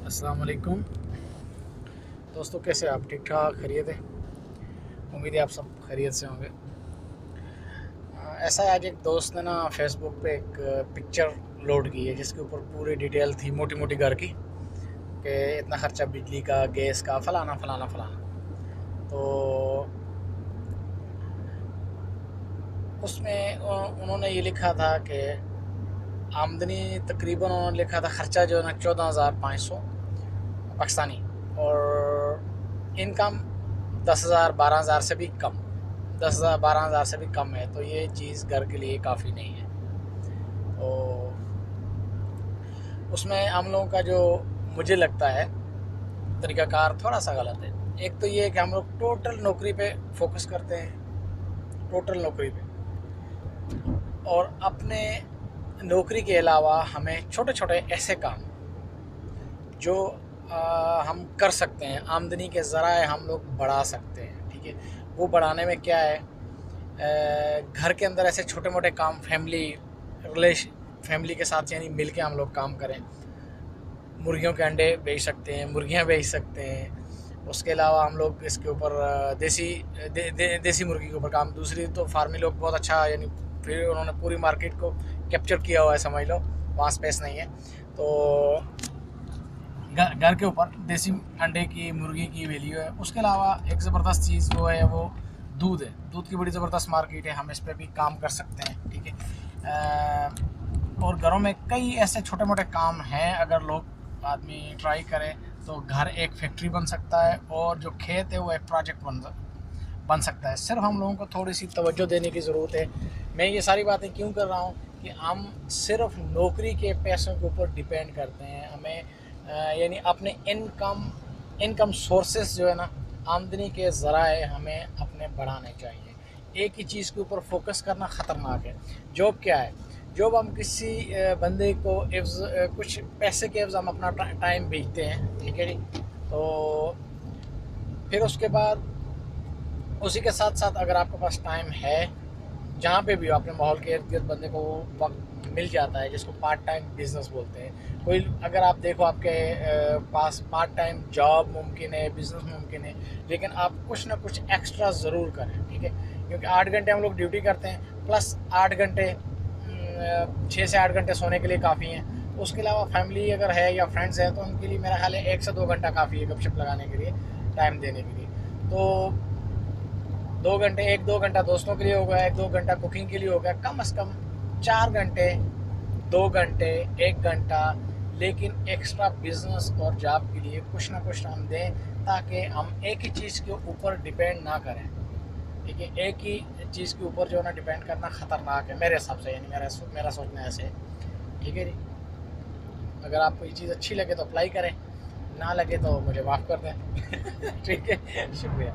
अस्सलाम वालेकुम दोस्तों, कैसे आप? ठीक ठाक खैरियत है? उम्मीद है आप सब खैरियत से होंगे। ऐसा है, आज एक दोस्त ने ना फेसबुक पे एक पिक्चर लोड की है जिसके ऊपर पूरी डिटेल थी मोटी मोटी घर की, कि इतना ख़र्चा बिजली का, गैस का, फ़लाना फ़लाना फ़लाना। तो उसमें उन्होंने ये लिखा था कि आमदनी तकरीबन, उन्होंने लिखा था ख़र्चा जो है ना 14,500 पाकिस्तानी, और इनकम 10,000 12,000 से भी कम, 10,000 12,000 से भी कम है। तो ये चीज़ घर के लिए काफ़ी नहीं है। तो उसमें हम लोगों का जो मुझे लगता है तरीक़ाकार थोड़ा सा गलत है। एक तो ये है कि हम लोग टोटल नौकरी पे फोकस करते हैं, टोटल नौकरी पे, और अपने नौकरी के अलावा हमें छोटे छोटे ऐसे काम जो हम कर सकते हैं, आमदनी के ज़राए हम लोग बढ़ा सकते हैं। ठीक है, वो बढ़ाने में क्या है, घर के अंदर ऐसे छोटे मोटे काम, फैमिली के साथ यानी मिल के हम लोग काम करें। मुर्गियों के अंडे बेच सकते हैं, मुर्गियाँ बेच सकते हैं। उसके अलावा हम लोग इसके ऊपर देसी मुर्गी के ऊपर काम, दूसरी तो फार्मी लोग बहुत अच्छा, यानी फिर उन्होंने पूरी मार्केट को कैप्चर किया हुआ है, समझ लो, वहाँ स्पेस नहीं है। तो घर के ऊपर देसी अंडे की, मुर्गी की वैल्यू है। उसके अलावा एक ज़बरदस्त चीज़ वो है, वो दूध है। दूध की बड़ी ज़बरदस्त मार्केट है, हम इस पर भी काम कर सकते हैं। ठीक है, और घरों में कई ऐसे छोटे मोटे काम हैं, अगर लोग आदमी ट्राई करे तो घर एक फैक्ट्री बन सकता है, और जो खेत है वो एक प्रोजेक्ट बन सकता है। सिर्फ हम लोगों को थोड़ी सी तवज्जो देने की ज़रूरत है। मैं ये सारी बातें क्यों कर रहा हूँ कि हम सिर्फ नौकरी के पैसों के ऊपर डिपेंड करते हैं। हमें यानी अपने इनकम सोर्सेस जो है ना, आमदनी के ज़राए हमें अपने बढ़ाने चाहिए। एक ही चीज़ के ऊपर फोकस करना ख़तरनाक है। जॉब क्या है? जॉब हम किसी बंदे को कुछ पैसे के एवज़ हम अपना टाइम भेजते हैं। ठीक है जी। तो फिर उसके बाद उसी के साथ साथ अगर आपके पास टाइम है, जहाँ पे भी हो, अपने माहौल के इर्द गिर्द बंदे को वक्त मिल जाता है, जिसको पार्ट टाइम बिजनेस बोलते हैं। कोई अगर आप देखो, आपके पास पार्ट टाइम जॉब मुमकिन है, बिज़नेस मुमकिन है, लेकिन आप कुछ ना कुछ एक्स्ट्रा ज़रूर करें। ठीक है, क्योंकि 8 घंटे हम लोग ड्यूटी करते हैं, प्लस 8 घंटे 6 से 8 घंटे सोने के लिए काफ़ी हैं। उसके अलावा फैमिली अगर है या फ्रेंड्स हैं तो उनके लिए मेरा ख्याल है 1 से 2 घंटा काफ़ी है गपशप लगाने के लिए, टाइम देने के लिए। तो 2 घंटे, 1-2 घंटा दोस्तों के लिए हो गया, 1-2 घंटा कुकिंग के लिए हो गया, कम से कम 4 घंटे, 2 घंटे, 1 घंटा, लेकिन एक्स्ट्रा बिजनेस और जॉब के लिए कुछ ना कुछ टाइम दें, ताकि हम एक ही चीज़ के ऊपर डिपेंड ना करें। ठीक है, एक ही चीज़ के ऊपर जो है ना डिपेंड करना ख़तरनाक है मेरे हिसाब से, यानी मेरा सोचना ऐसे है। ठीक है जी। अगर आपको ये चीज़ अच्छी लगे तो अप्लाई करें, ना लगे तो मुझे माफ़ कर दें। ठीक है, शुक्रिया।